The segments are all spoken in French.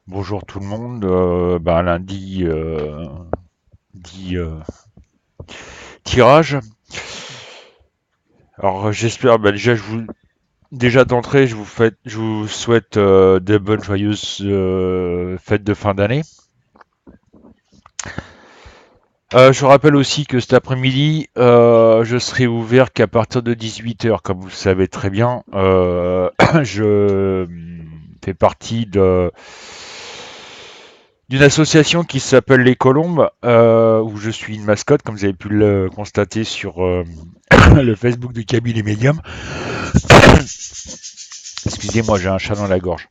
Bonjour tout le monde. Lundi, dit tirage. Alors j'espère, déjà d'entrée, je vous souhaite de bonnes joyeuses fêtes de fin d'année. Je rappelle aussi que cet après-midi, je serai ouvert qu'à partir de 18 h, comme vous le savez très bien. Je fais partie d'une association qui s'appelle Les Colombes, où je suis une mascotte, comme vous avez pu le constater sur le Facebook de Kabyle et Medium. Excusez-moi, j'ai un chat dans la gorge.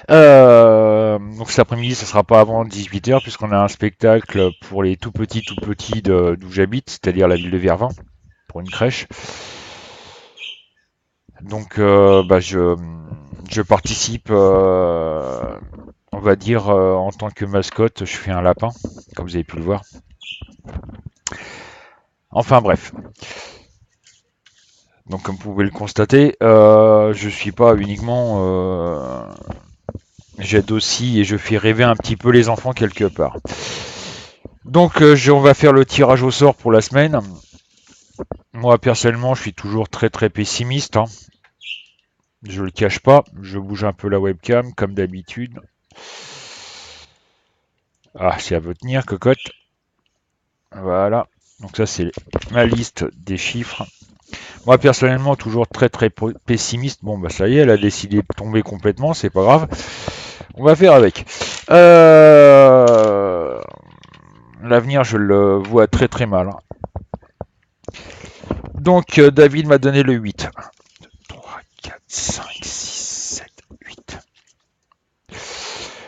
Donc cet après-midi, ce sera pas avant 18 h, puisqu'on a un spectacle pour les tout petits d'où j'habite, c'est-à-dire la ville de Vervins, pour une crèche. Donc je participe, on va dire, en tant que mascotte, je fais un lapin, comme vous avez pu le voir. Enfin bref. Donc comme vous pouvez le constater, je suis pas uniquement, j'aide aussi et je fais rêver un petit peu les enfants quelque part. Donc on va faire le tirage au sort pour la semaine. Moi personnellement, je suis toujours très pessimiste, hein. Je le cache pas. Je bouge un peu la webcam comme d'habitude. Ah, c'est à vous tenir, cocotte. Voilà. Donc ça c'est ma liste des chiffres. Moi personnellement, toujours très pessimiste. Bon bah ça y est, elle a décidé de tomber complètement, c'est pas grave. On va faire avec. L'avenir, je le vois très mal, hein. Donc, David m'a donné le 8. 1, 2, 3, 4, 5, 6, 7, 8.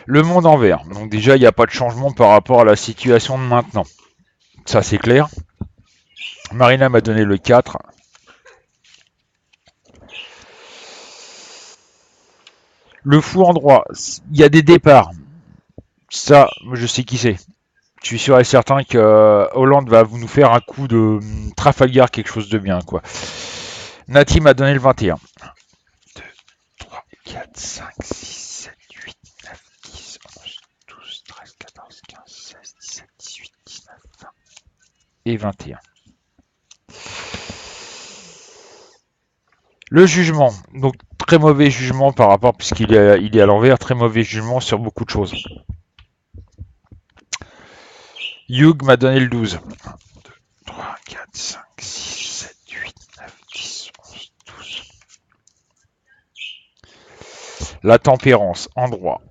Le monde en vert. Donc déjà, il n'y a pas de changement par rapport à la situation de maintenant. Ça, c'est clair. Marina m'a donné le 4. Le fou en droit. Il y a des départs. Ça, je sais qui c'est. Je suis sûr et certain que Hollande va nous faire un coup de Trafalgar, quelque chose de bien, quoi. Nati m'a donné le 21. 2, 3, 4, 5, 6, 7, 8, 9, 10, 11, 12, 13, 14, 15, 16, 17, 18, 19, 20 et 21. Le jugement. Donc, très mauvais jugement par rapport, puisqu'il est à l'envers, très mauvais jugement sur beaucoup de choses. Hugh m'a donné le 12. 1, 2, 3, 4, 5, 6, 7, 8, 9, 10, 11, 12. La tempérance, en droit.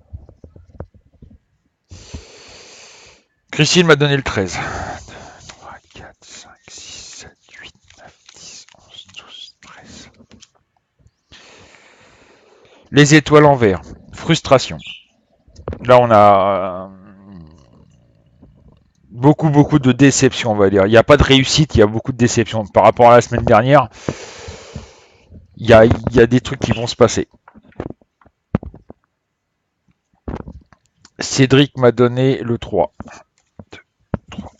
Christine m'a donné le 13. 2, 3, 4, 5, 6, 7, 8, 9, 10, 11, 12, 13. Les étoiles en vert. Frustration. Là, on a beaucoup de déceptions, on va dire. Il n'y a pas de réussite, il y a beaucoup de déceptions. Par rapport à la semaine dernière, il y a des trucs qui vont se passer. Cédric m'a donné le 3. 2, 3.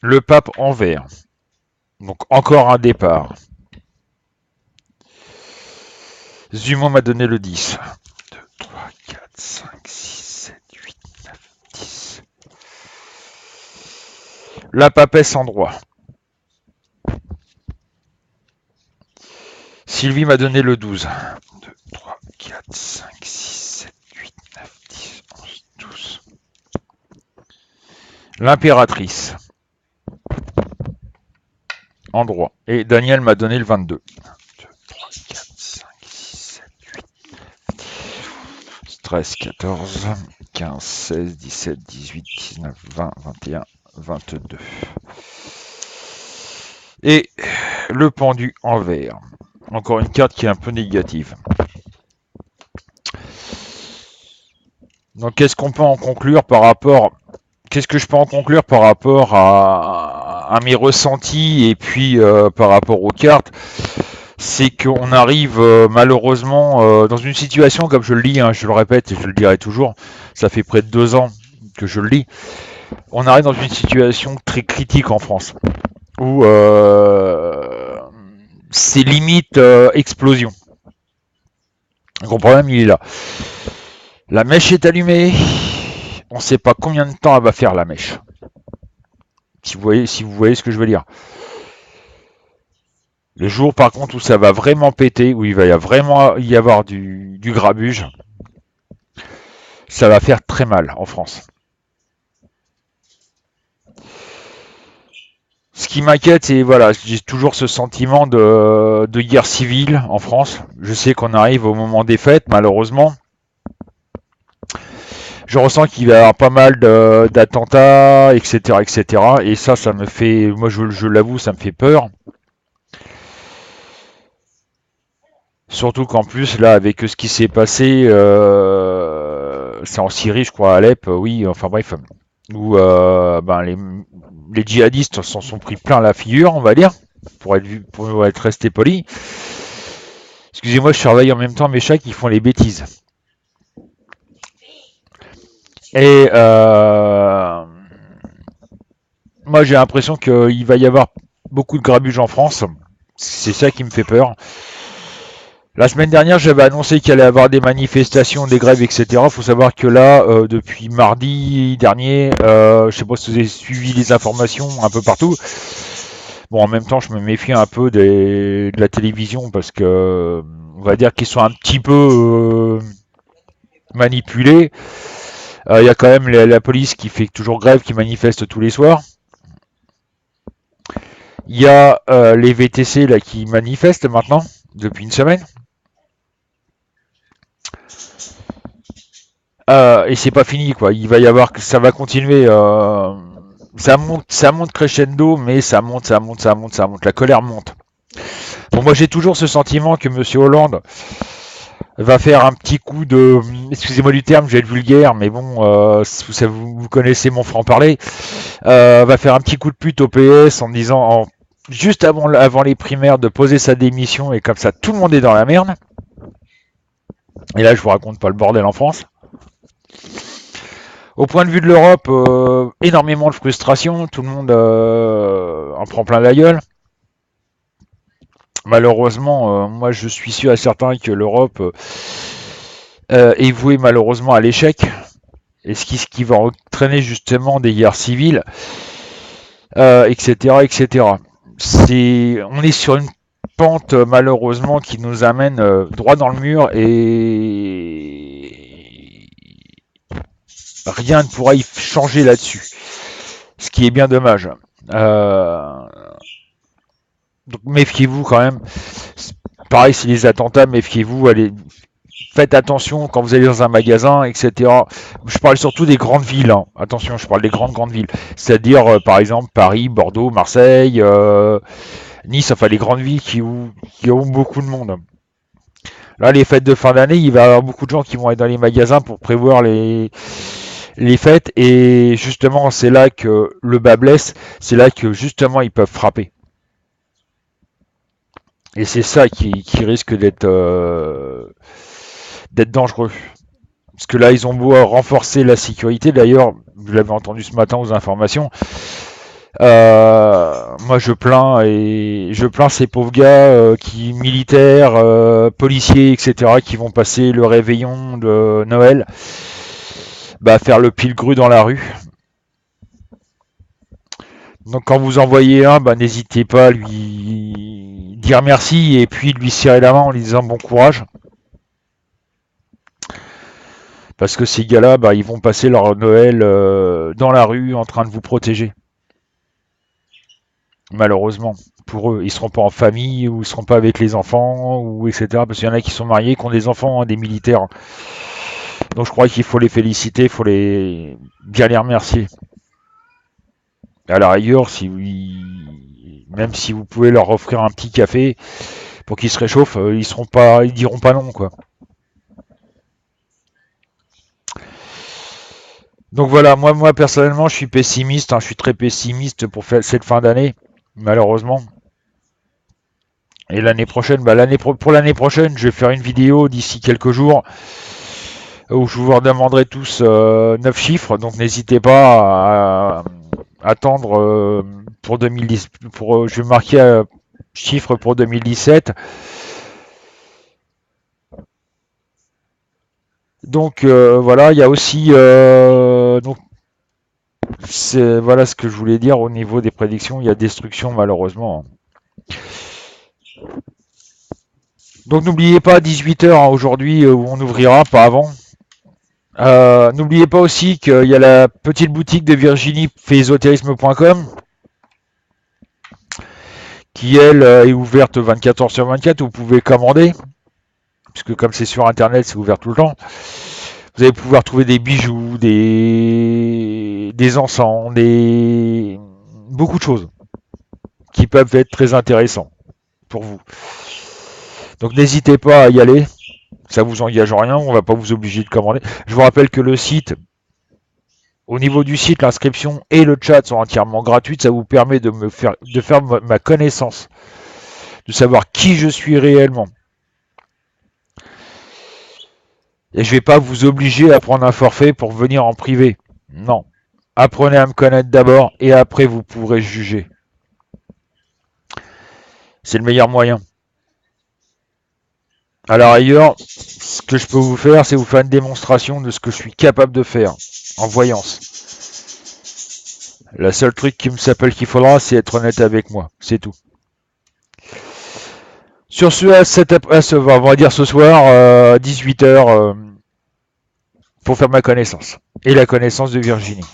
Le pape en vert. Donc encore un départ. Zumon m'a donné le 10. 2, 3, 4, 5, 6, 7, 8, 9, 10. La papesse en droit. Sylvie m'a donné le 12. 2, 3, 4, 5, 6, 7, 8, 9, 10, 11, 12. L'impératrice. En droit. Et Daniel m'a donné le 22. 2, 3, 4, 5, 6, 7, 8, 13, 14, 15, 16, 17, 18, 19, 20, 21, 22. Et le pendu en vert. Encore une carte qui est un peu négative. Donc qu'est-ce qu'on peut en conclure par rapport... Qu'est-ce que je peux en conclure par rapport à mes ressentis et puis par rapport aux cartes? C'est qu'on arrive malheureusement dans une situation, comme je le lis, hein, je le répète et je le dirai toujours, ça fait près de 2 ans que je le lis, on arrive dans une situation très critique en France, où c'est limite explosion. Le gros problème, il est là. La mèche est allumée. On ne sait pas combien de temps elle va faire la mèche. Si vous voyez ce que je veux dire. Le jour, par contre, où ça va vraiment péter, où il va vraiment y avoir du grabuge, ça va faire très mal en France. Ce qui m'inquiète, c'est voilà, j'ai toujours ce sentiment de guerre civile en France. Je sais qu'on arrive au moment des fêtes, malheureusement. Je ressens qu'il va y avoir pas mal d'attentats, etc., etc. Et ça me fait, moi je l'avoue, ça me fait peur. Surtout qu'en plus, là, avec ce qui s'est passé, c'est en Syrie, je crois, à Alep, oui, enfin bref, où ben, les djihadistes s'en sont pris plein la figure, on va dire, pour être resté poli. Excusez-moi, je surveille en même temps mes chats qui font les bêtises. Et moi, j'ai l'impression qu'il va y avoir beaucoup de grabuge en France. C'est ça qui me fait peur. La semaine dernière, j'avais annoncé qu'il allait y avoir des manifestations, des grèves, etc. Il faut savoir que là, depuis mardi dernier, je ne sais pas si vous avez suivi les informations un peu partout. Bon, en même temps, je me méfie un peu de la télévision parce que, on va dire qu'ils sont un petit peu manipulés. Il y a quand même la police qui fait toujours grève, qui manifeste tous les soirs. Il y a les VTC là qui manifestent maintenant depuis une semaine. Et c'est pas fini quoi. Il va y avoir, ça va continuer. Ça monte crescendo, mais ça monte, ça monte, ça monte, ça monte. La colère monte. Bon, moi j'ai toujours ce sentiment que Monsieur Hollande va faire un petit coup de, excusez-moi du terme, je vais être vulgaire, mais bon, vous connaissez mon franc-parler, va faire un petit coup de pute au PS en disant, juste avant les primaires, de poser sa démission et comme ça tout le monde est dans la merde. Et là, je vous raconte pas le bordel en France. Au point de vue de l'Europe, énormément de frustration, tout le monde en prend plein la gueule. Malheureusement, moi je suis sûr et certain que l'Europe est vouée malheureusement à l'échec, et ce qui va entraîner justement des guerres civiles, etc., etc. On est sur une pente malheureusement qui nous amène droit dans le mur et rien ne pourra y changer là-dessus. Ce qui est bien dommage. Donc méfiez-vous quand même. Pareil, si les attentats, méfiez-vous. Faites attention quand vous allez dans un magasin, etc. Je parle surtout des grandes villes. Hein. Attention, je parle des grandes villes. C'est-à-dire, par exemple, Paris, Bordeaux, Marseille, Nice, enfin les grandes villes qui ont beaucoup de monde. Là, les fêtes de fin d'année, il va y avoir beaucoup de gens qui vont être dans les magasins pour prévoir les fêtes. Et justement, c'est là que le bas blesse. C'est là que justement, ils peuvent frapper. Et c'est ça qui risque d'être dangereux. Parce que là, ils ont beau renforcer la sécurité. D'ailleurs, vous l'avez entendu ce matin aux informations. Moi, je plains ces pauvres gars militaires, policiers, etc., qui vont passer le réveillon de Noël, faire le pile-grue dans la rue. Donc, quand vous en voyez un, n'hésitez pas à lui dire merci et puis lui serrer la main en lui disant bon courage. Parce que ces gars-là, ils vont passer leur Noël dans la rue en train de vous protéger. Malheureusement, pour eux. Ils seront pas en famille, ou ils seront pas avec les enfants, ou etc. Parce qu'il y en a qui sont mariés, qui ont des enfants, hein, des militaires. Donc je crois qu'il faut les féliciter, il faut bien les remercier. À la rigueur, même si vous pouvez leur offrir un petit café pour qu'ils se réchauffent, ils diront pas non, quoi. Donc voilà, moi personnellement, je suis pessimiste, hein, je suis très pessimiste pour cette fin d'année, malheureusement. Et l'année prochaine, pour l'année prochaine, je vais faire une vidéo d'ici quelques jours où je vous redemanderai tous 9 chiffres. Donc n'hésitez pas à attendre pour 2010. Je vais marquer chiffres pour 2017. Donc voilà, il y a aussi donc c'est voilà ce que je voulais dire au niveau des prédictions. Il y a destruction malheureusement. Donc n'oubliez pas 18 h aujourd'hui où on ouvrira, pas avant. N'oubliez pas aussi qu'il y a la petite boutique de Virginie faisésotérisme.com qui elle est ouverte 24 h sur 24. Vous pouvez commander puisque comme c'est sur internet, c'est ouvert tout le temps. Vous allez pouvoir trouver des bijoux, des encens, beaucoup de choses qui peuvent être très intéressants pour vous. Donc n'hésitez pas à y aller. Ça vous engage en rien, on va pas vous obliger de commander. Je vous rappelle que le site, au niveau du site, l'inscription et le chat sont entièrement gratuites. Ça vous permet de faire ma connaissance, de savoir qui je suis réellement. Et je vais pas vous obliger à prendre un forfait pour venir en privé. Non. Apprenez à me connaître d'abord et après vous pourrez juger. C'est le meilleur moyen. À la rigueur, ce que je peux vous faire, c'est vous faire une démonstration de ce que je suis capable de faire en voyance. Le seul truc qui me s'appelle qu'il faudra, c'est être honnête avec moi. C'est tout. Sur ce, on va dire ce soir, 18 h, pour faire ma connaissance. Et la connaissance de Virginie.